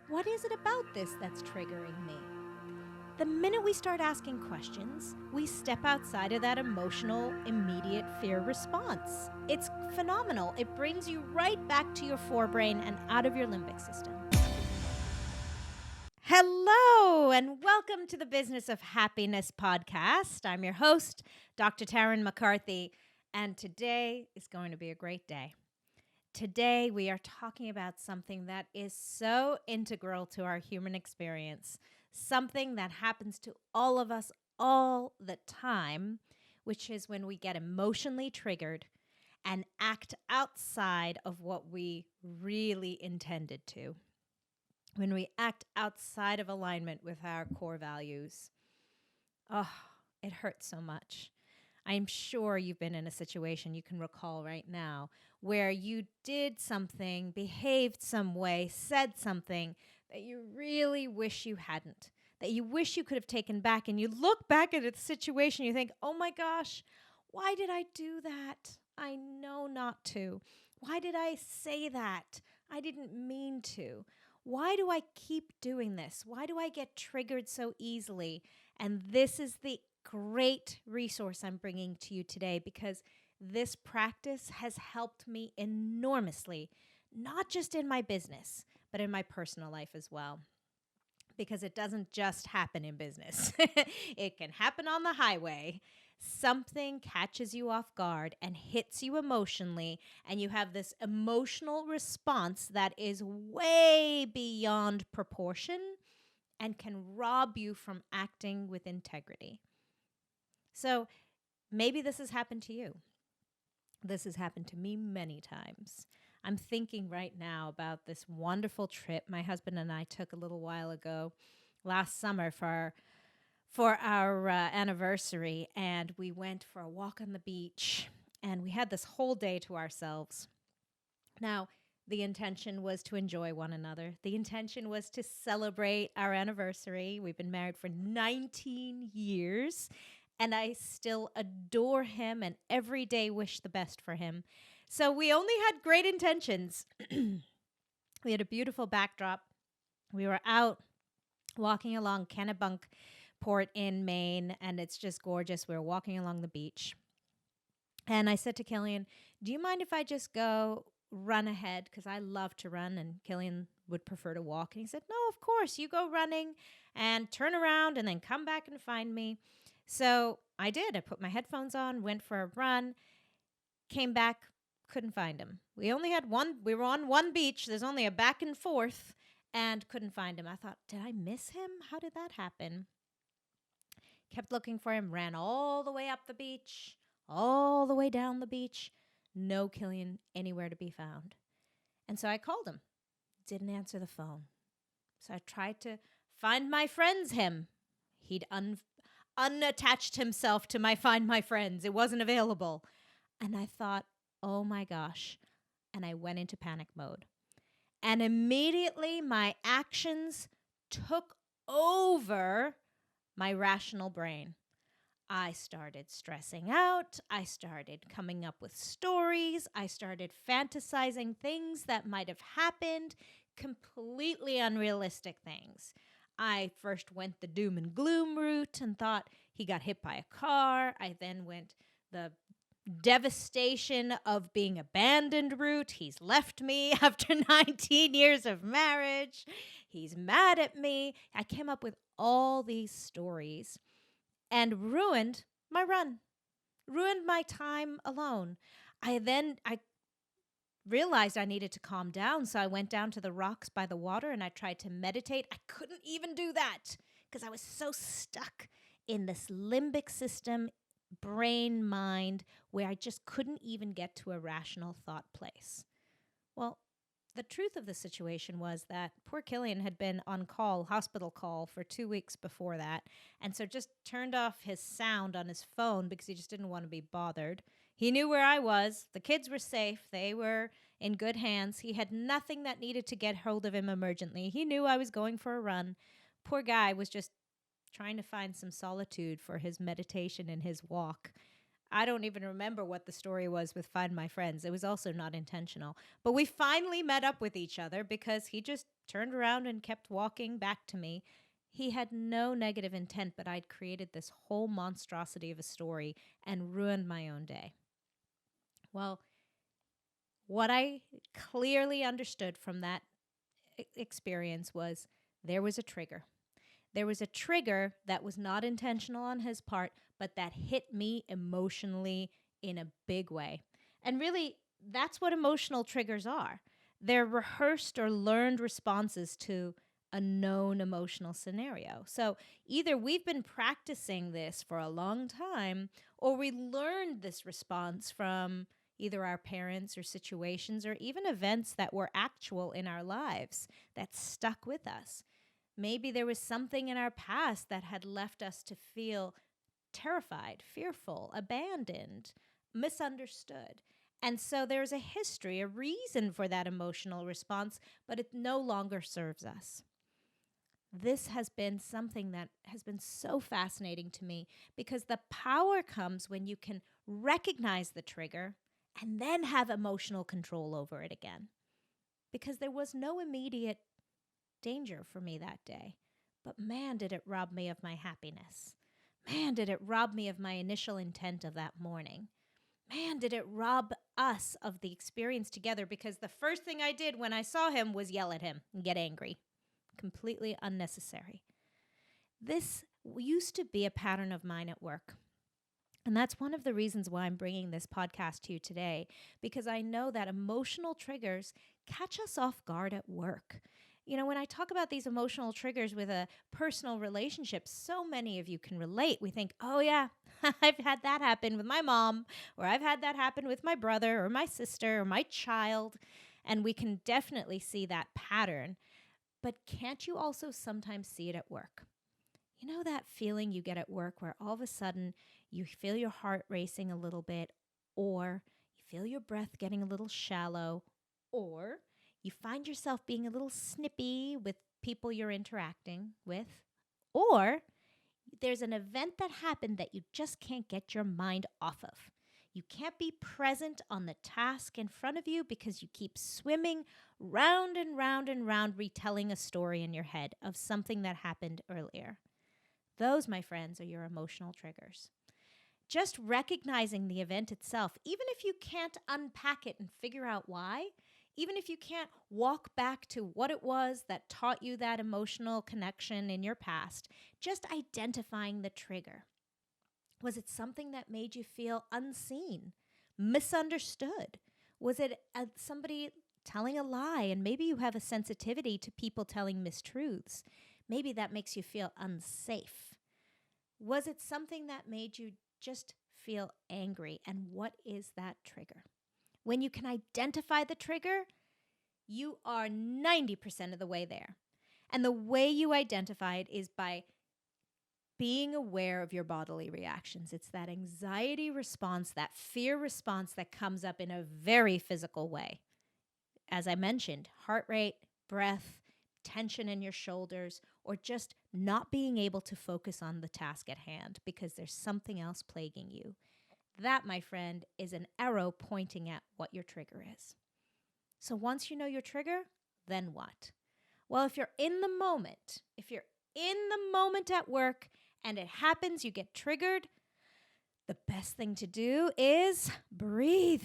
What is it about this that's triggering me? The minute we start asking questions, we step outside of that emotional, immediate fear response. It's phenomenal. It brings you right back to your forebrain and out of your limbic system. Hello, and welcome to the Business of Happiness podcast. I'm your host, Dr. Tarryn MacCarthy, and today is going to be a great day. Today, we are talking about something that is so integral to our human experience, something that happens to all of us all the time, which is when we get emotionally triggered and act outside of what we really intended to. When we act outside of alignment with our core values. Oh, it hurts so much. I'm sure you've been in a situation you can recall right now where you did something, behaved some way, said something that you really wish you hadn't, that you wish you could have taken back. And you look back at the situation, you think, oh my gosh, why did I do that? I know not to. Why did I say that? I didn't mean to. Why do I keep doing this? Why do I get triggered so easily? And this is the great resource I'm bringing to you today because this practice has helped me enormously, not just in my business, but in my personal life as well. Because it doesn't just happen in business. It can happen on the highway. Something catches you off guard and hits you emotionally, and you have this emotional response that is way beyond proportion and can rob you from acting with integrity. So maybe this has happened to you. This has happened to me many times. I'm thinking right now about this wonderful trip my husband and I took a little while ago last summer for our anniversary, and we went for a walk on the beach, and we had this whole day to ourselves. Now, the intention was to enjoy one another. The intention was to celebrate our anniversary. We've been married for 19 years, and I still adore him and every day wish the best for him. So we only had great intentions. We had a beautiful backdrop. We were out walking along Kennebunkport in Maine, and it's just gorgeous. We were walking along the beach. And I said to Killian, do you mind if I just go run ahead? Because I love to run, and Killian would prefer to walk. And he said, no, of course. You go running and turn around and then come back and find me. So I did. I put my headphones on, went for a run, came back, couldn't find him. We only had one. We were on one beach. There's only a back and forth, and couldn't find him. I thought, did I miss him? How did that happen? Kept looking for him, ran all the way up the beach, all the way down the beach. No Killian anywhere to be found. And so I called him. Didn't answer the phone. So I tried to find my friends him. He'd unattached himself to my Find My Friends. It wasn't available. And I thought, oh my gosh. And I went into panic mode. And immediately my actions took over my rational brain. I started stressing out. I started coming up with stories. I started fantasizing things that might have happened, completely unrealistic things. I first went the doom and gloom route and thought he got hit by a car. I then went the devastation of being abandoned route. He's left me after 19 years of marriage. He's mad at me. I came up with all these stories and ruined my run, ruined my time alone. I realized I needed to calm down, so I went down to the rocks by the water and I tried to meditate. I couldn't even do that because I was so stuck in this limbic system, brain, mind, where I just couldn't even get to a rational thought place. Well, the truth of the situation was that poor Killian had been on call, hospital call, for 2 weeks before that, and so just turned off his sound on his phone because he just didn't want to be bothered. He knew where I was. The kids were safe. They were in good hands. He had nothing that needed to get hold of him emergently. He knew I was going for a run. Poor guy was just trying to find some solitude for his meditation and his walk. I don't even remember what the story was with Find My Friends. It was also not intentional. But we finally met up with each other because he just turned around and kept walking back to me. He had no negative intent, but I'd created this whole monstrosity of a story and ruined my own day. Well, what I clearly understood from that experience was there was a trigger. There was a trigger that was not intentional on his part, but that hit me emotionally in a big way. And really, that's what emotional triggers are. They're rehearsed or learned responses to a known emotional scenario. So either we've been practicing this for a long time, or we learned this response from either our parents or situations or even events that were actual in our lives that stuck with us. Maybe there was something in our past that had left us to feel terrified, fearful, abandoned, misunderstood. And so there's a history, a reason for that emotional response, but it no longer serves us. This has been something that has been so fascinating to me because the power comes when you can recognize the trigger and then have emotional control over it again. Because there was no immediate danger for me that day. But man, did it rob me of my happiness. Man, did it rob me of my initial intent of that morning. Man, did it rob us of the experience together, because the first thing I did when I saw him was yell at him and get angry. Completely unnecessary. This used to be a pattern of mine at work. And that's one of the reasons why I'm bringing this podcast to you today, because I know that emotional triggers catch us off guard at work. You know, when I talk about these emotional triggers with a personal relationship, so many of you can relate. We think, oh yeah, I've had that happen with my mom, or I've had that happen with my brother or my sister or my child. And we can definitely see that pattern. But can't you also sometimes see it at work? You know that feeling you get at work where all of a sudden you feel your heart racing a little bit, or you feel your breath getting a little shallow, or you find yourself being a little snippy with people you're interacting with, or there's an event that happened that you just can't get your mind off of. You can't be present on the task in front of you because you keep swimming round and round and round, retelling a story in your head of something that happened earlier. Those, my friends, are your emotional triggers. Just recognizing the event itself, even if you can't unpack it and figure out why, even if you can't walk back to what it was that taught you that emotional connection in your past, just identifying the trigger. Was it something that made you feel unseen, misunderstood? Was it somebody telling a lie, and maybe you have a sensitivity to people telling mistruths? Maybe that makes you feel unsafe. Was it something that made you just feel angry? And what is that trigger? When you can identify the trigger, you are 90% of the way there. And the way you identify it is by being aware of your bodily reactions. It's that anxiety response, that fear response that comes up in a very physical way. As I mentioned, heart rate, breath, tension in your shoulders, or just not being able to focus on the task at hand because there's something else plaguing you. That, my friend, is an arrow pointing at what your trigger is. So once you know your trigger, then what? Well, if you're in the moment at work and it happens, you get triggered, the best thing to do is breathe.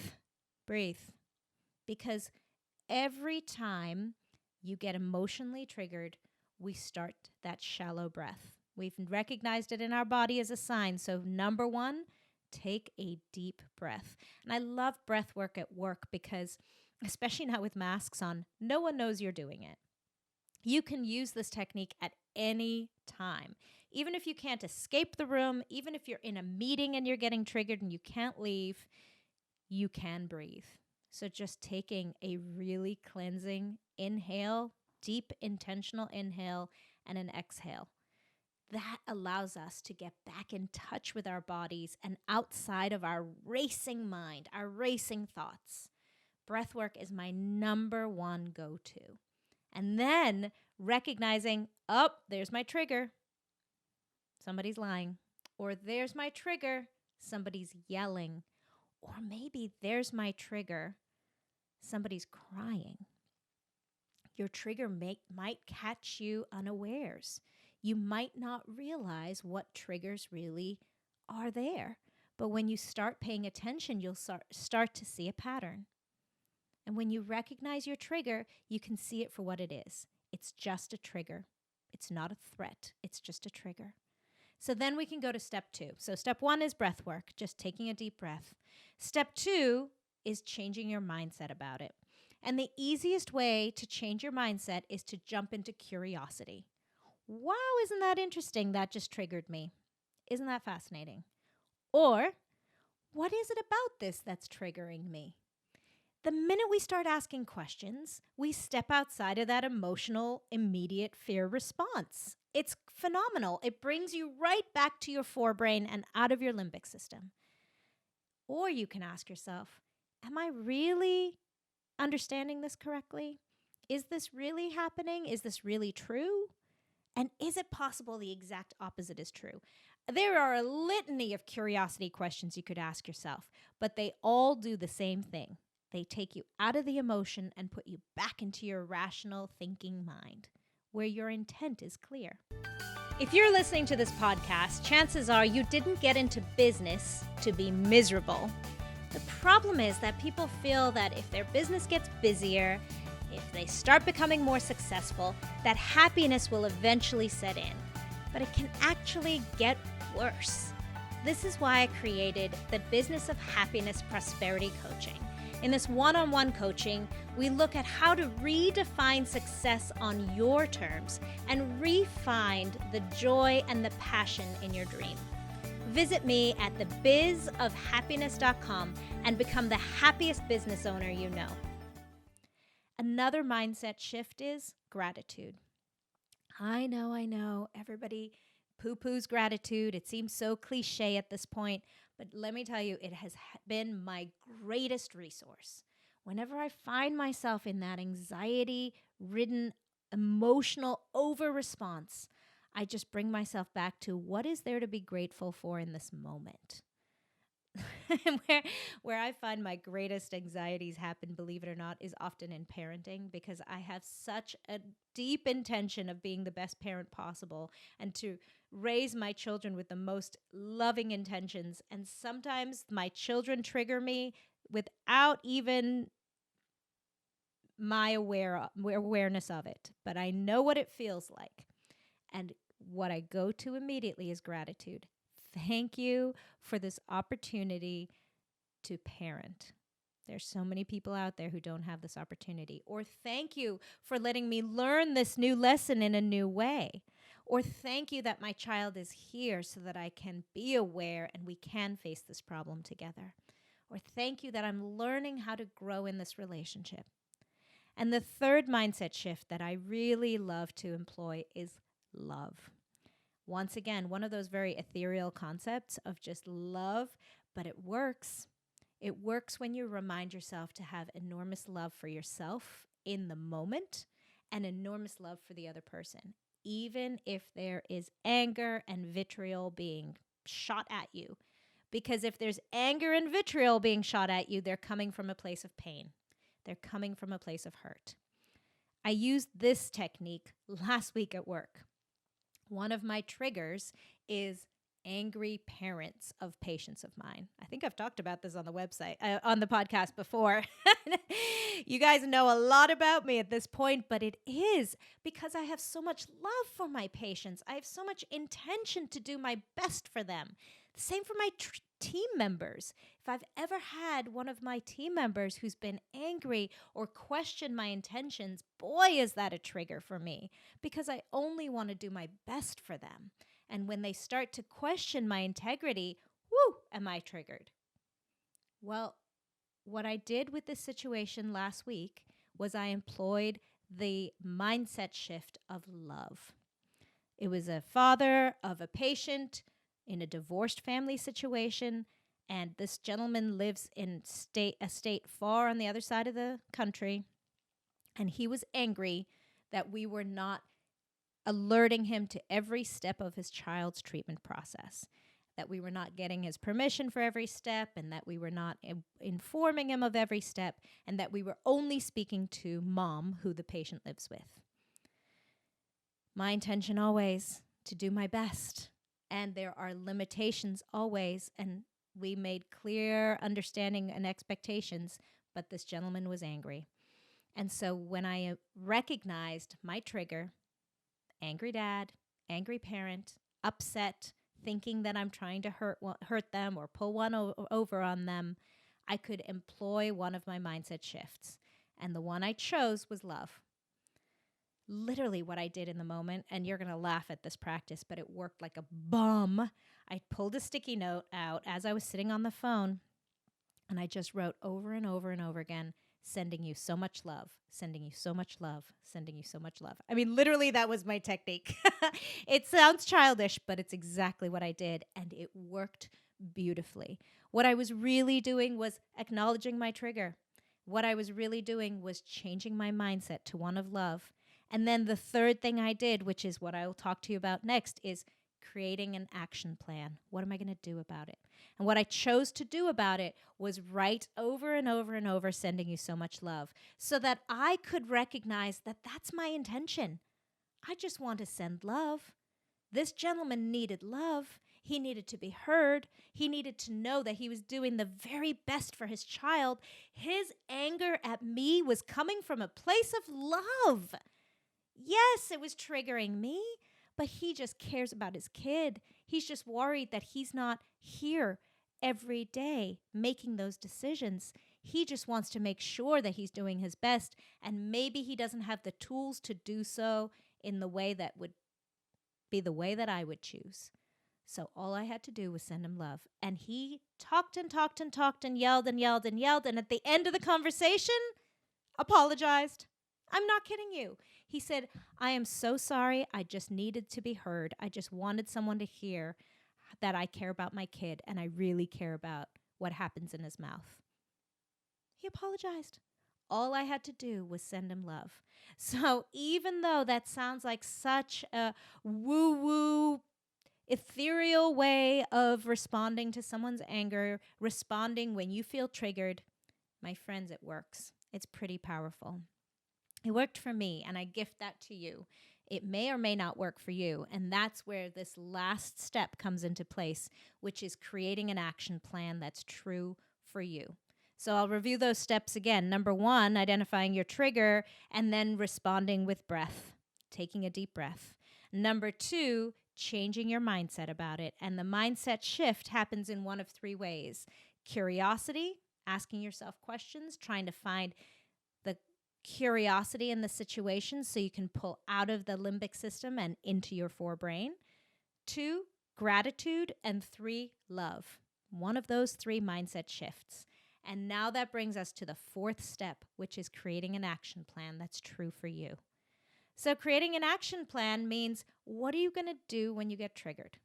Breathe. Because every time you get emotionally triggered, we start that shallow breath. We've recognized it in our body as a sign. So number one, take a deep breath. And I love breath work at work because, especially now with masks on, no one knows you're doing it. You can use this technique at any time. Even if you can't escape the room, even if you're in a meeting and you're getting triggered and you can't leave, you can breathe. So just taking a really cleansing inhale, deep intentional inhale, and an exhale. That allows us to get back in touch with our bodies and outside of our racing mind, our racing thoughts. Breathwork is my number one go-to. And then recognizing, oh, there's my trigger. Somebody's lying. Or there's my trigger. somebody's yelling, or maybe there's my trigger, somebody's crying. Your trigger might catch you unawares. You might not realize what triggers really are there. But when you start paying attention, you'll start to see a pattern. And when you recognize your trigger, you can see it for what it is. It's just a trigger. It's not a threat. It's just a trigger. So then we can go to step 2. So step 1 is breath work, just taking a deep breath. Step 2 is changing your mindset about it. And the easiest way to change your mindset is to jump into curiosity. Wow, isn't that interesting? That just triggered me. Isn't that fascinating? Or, what is it about this that's triggering me? The minute we start asking questions, we step outside of that emotional, immediate fear response. It's phenomenal. It brings you right back to your forebrain and out of your limbic system. Or you can ask yourself, am I really understanding this correctly? Is this really happening? Is this really true? And is it possible the exact opposite is true? There are a litany of curiosity questions you could ask yourself, but they all do the same thing. They take you out of the emotion and put you back into your rational thinking mind, where your intent is clear. If you're listening to this podcast, chances are you didn't get into business to be miserable. The problem is that people feel that if their business gets busier, if they start becoming more successful, that happiness will eventually set in. But it can actually get worse. This is why I created the Business of Happiness Prosperity Coaching. In this one-on-one coaching, we look at how to redefine success on your terms and re-find the joy and the passion in your dream. Visit me at thebizofhappiness.com and become the happiest business owner you know. Another mindset shift is gratitude. I know. Everybody poo-poos gratitude. It seems so cliche at this point, but let me tell you, it has been my greatest resource. Whenever I find myself in that anxiety-ridden, emotional over-response, I just bring myself back to what is there to be grateful for in this moment. where I find my greatest anxieties happen, believe it or not, is often in parenting, because I have such a deep intention of being the best parent possible and to raise my children with the most loving intentions. And sometimes my children trigger me without even my awareness of it. But I know what it feels like. And what I go to immediately is gratitude. Thank you for this opportunity to parent. There's so many people out there who don't have this opportunity. Or thank you for letting me learn this new lesson in a new way. Or thank you that my child is here so that I can be aware and we can face this problem together. Or thank you that I'm learning how to grow in this relationship. And the third mindset shift that I really love to employ is love. Once again, one of those very ethereal concepts of just love, but it works. It works when you remind yourself to have enormous love for yourself in the moment and enormous love for the other person, even if there is anger and vitriol being shot at you. Because if there's anger and vitriol being shot at you, they're coming from a place of pain. They're coming from a place of hurt. I used this technique last week at work. One of my triggers is angry parents of patients of mine. I think I've talked about this on the website, on the podcast before. You guys know a lot about me at this point, but it is because I have so much love for my patients. I have so much intention to do my best for them. The same for my team members. If I've ever had one of my team members who's been angry or questioned my intentions, boy, is that a trigger for me, because I only want to do my best for them. And when they start to question my integrity, whoo, am I triggered? Well, what I did with this situation last week was I employed the mindset shift of love. It was a father of a patient in a divorced family situation, and this gentleman lives in a state far on the other side of the country, and he was angry that we were not alerting him to every step of his child's treatment process. that we were not getting his permission for every step, and that we were not informing him of every step, and that we were only speaking to mom, who the patient lives with. My intention always to do my best, and there are limitations always, and we made clear understanding and expectations, but this gentleman was angry. And so when I recognized my trigger, angry dad, angry parent, upset, thinking that I'm trying to hurt them or pull one over on them, I could employ one of my mindset shifts. And the one I chose was love. Literally what I did in the moment, and you're going to laugh at this practice, but it worked like a bomb. I pulled a sticky note out as I was sitting on the phone, and I just wrote over and over and over again, sending you so much love, sending you so much love, sending you so much love. I mean, literally, that was my technique. It sounds childish, but it's exactly what I did, and it worked beautifully. What I was really doing was acknowledging my trigger. What I was really doing was changing my mindset to one of love. And then the third thing I did, which is what I will talk to you about next, is creating an action plan. What am I going to do about it? And what I chose to do about it was write over and over and over, sending you so much love, so that I could recognize that that's my intention. I just want to send love. This gentleman needed love. He needed to be heard. He needed to know that he was doing the very best for his child. His anger at me was coming from a place of love. Yes, it was triggering me, but he just cares about his kid. He's just worried that he's not here every day making those decisions. He just wants to make sure that he's doing his best, and maybe he doesn't have the tools to do so in the way that would be the way that I would choose. So all I had to do was send him love. And he talked and talked and talked and yelled and yelled and yelled, and at the end of the conversation, apologized. I'm not kidding you. He said, I am so sorry. I just needed to be heard. I just wanted someone to hear that I care about my kid, and I really care about what happens in his mouth. He apologized. All I had to do was send him love. So even though that sounds like such a woo-woo, ethereal way of responding to someone's anger, responding when you feel triggered, my friends, it works. It's pretty powerful. It worked for me, and I gift that to you. It may or may not work for you, and that's where this last step comes into place, which is creating an action plan that's true for you. So I'll review those steps again. Number 1, identifying your trigger, and then responding with breath, taking a deep breath. Number 2, changing your mindset about it, and the mindset shift happens in one of 3 ways. Curiosity, asking yourself questions, trying to find the curiosity in the situation so you can pull out of the limbic system and into your forebrain. 2, gratitude. And 3, love. One of those 3 mindset shifts. And now that brings us to the 4th step, which is creating an action plan that's true for you. So creating an action plan means, what are you going to do when you get triggered?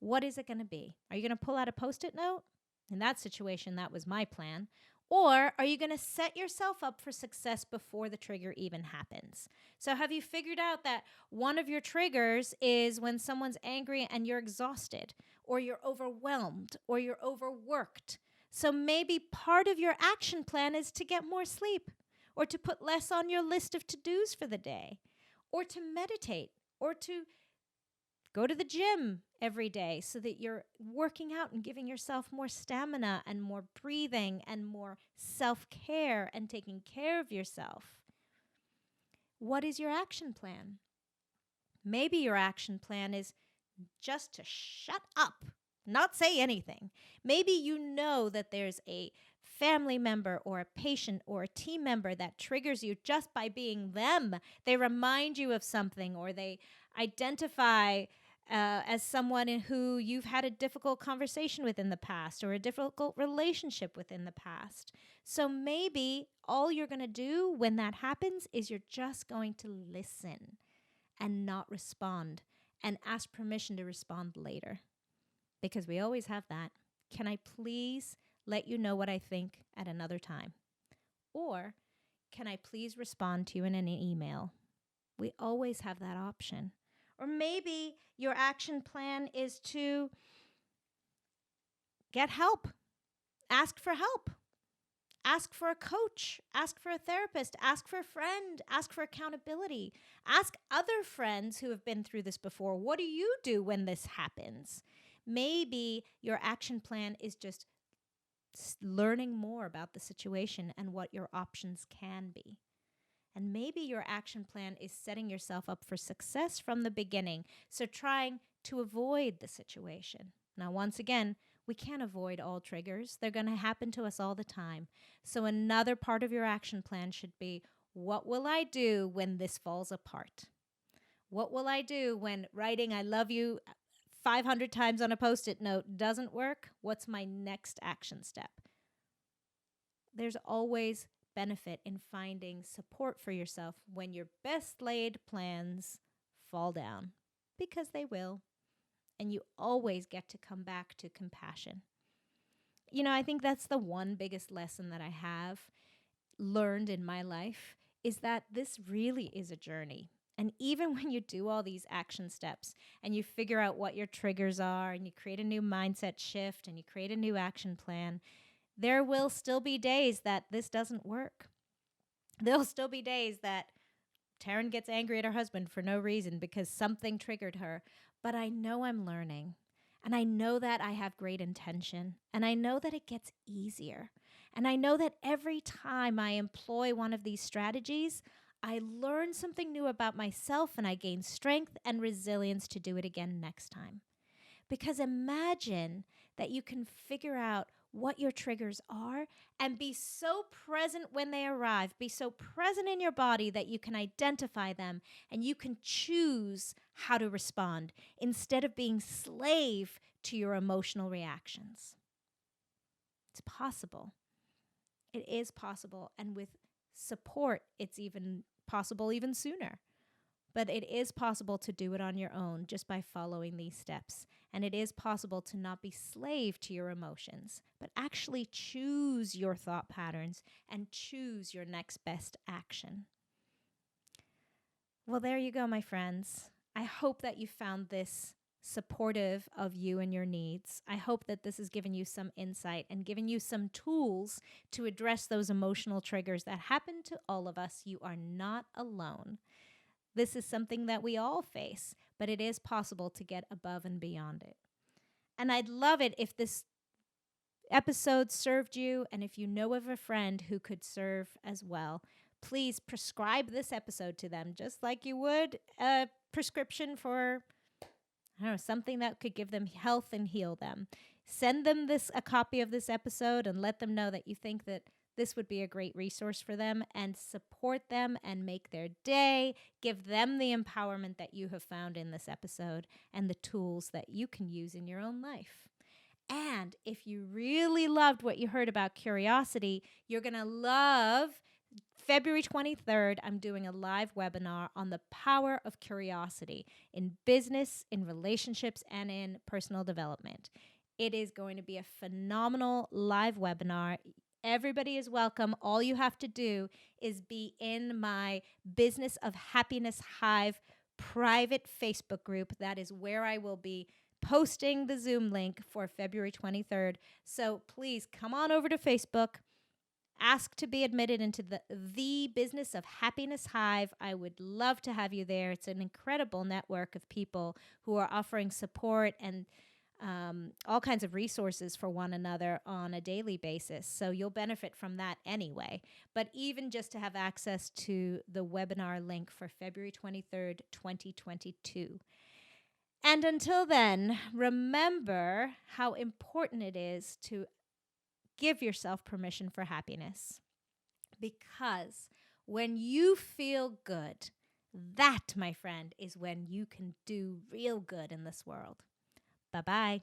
What is it going to be? Are you going to pull out a Post-it note? In that situation, that was my plan. Or are you going to set yourself up for success before the trigger even happens? So have you figured out that one of your triggers is when someone's angry and you're exhausted, or you're overwhelmed, or you're overworked? So maybe part of your action plan is to get more sleep, or to put less on your list of to-dos for the day, or to meditate, or to go to the gym every day so that you're working out and giving yourself more stamina and more breathing and more self-care and taking care of yourself. What is your action plan? Maybe your action plan is just to shut up, not say anything. Maybe you know that there's a family member or a patient or a team member that triggers you just by being them. They remind you of something, or they identify as someone who you've had a difficult conversation with in the past, or a difficult relationship with in the past. So maybe all you're going to do when that happens is you're just going to listen and not respond, and ask permission to respond later. Because we always have that. Can I please let you know what I think at another time? Or can I please respond to you in an email? We always have that option. Or maybe your action plan is to get help. Ask for help. Ask for a coach. Ask for a therapist. Ask for a friend. Ask for accountability. Ask other friends who have been through this before, what do you do when this happens? Maybe your action plan is just learning more about the situation and what your options can be. And maybe your action plan is setting yourself up for success from the beginning. So trying to avoid the situation. Now, once again, we can't avoid all triggers. They're going to happen to us all the time. So another part of your action plan should be, what will I do when this falls apart? What will I do when writing I love you 500 times on a Post-it note doesn't work? What's my next action step? There's always benefit in finding support for yourself when your best laid plans fall down, because they will. And you always get to come back to compassion. I think that's the one biggest lesson that I have learned in my life, is that this really is a journey. And even when you do all these action steps and you figure out what your triggers are and you create a new mindset shift and you create a new action plan, there will still be days that this doesn't work. There'll still be days that Tarryn gets angry at her husband for no reason because something triggered her. But I know I'm learning. And I know that I have great intention. And I know that it gets easier. And I know that every time I employ one of these strategies, I learn something new about myself and I gain strength and resilience to do it again next time. Because imagine that you can figure out what your triggers are and be so present when they arrive, be so present in your body that you can identify them and you can choose how to respond instead of being slave to your emotional reactions. It's possible. It is possible. And with support, it's even possible even sooner. But it is possible to do it on your own just by following these steps. And it is possible to not be slave to your emotions, but actually choose your thought patterns and choose your next best action. Well, there you go, my friends. I hope that you found this supportive of you and your needs. I hope that this has given you some insight and given you some tools to address those emotional triggers that happen to all of us. You are not alone. This is something that we all face, but it is possible to get above and beyond it. And I'd love it if this episode served you, and if you know of a friend who could serve as well, please prescribe this episode to them, just like you would a prescription for, something that could give them health and heal them. Send them a copy of this episode and let them know that you think that this would be a great resource for them, and support them and make their day. Give them the empowerment that you have found in this episode and the tools that you can use in your own life. And if you really loved what you heard about curiosity, you're going to love February 23rd. I'm doing a live webinar on the power of curiosity in business, in relationships, and in personal development. It is going to be a phenomenal live webinar. Everybody is welcome. All you have to do is be in my Business of Happiness Hive private Facebook group. That is where I will be posting the Zoom link for February 23rd. So please come on over to Facebook. Ask to be admitted into the Business of Happiness Hive. I would love to have you there. It's an incredible network of people who are offering support and all kinds of resources for one another on a daily basis. So you'll benefit from that anyway. But even just to have access to the webinar link for February 23rd, 2022. And until then, remember how important it is to give yourself permission for happiness. Because when you feel good, that, my friend, is when you can do real good in this world. Bye-bye.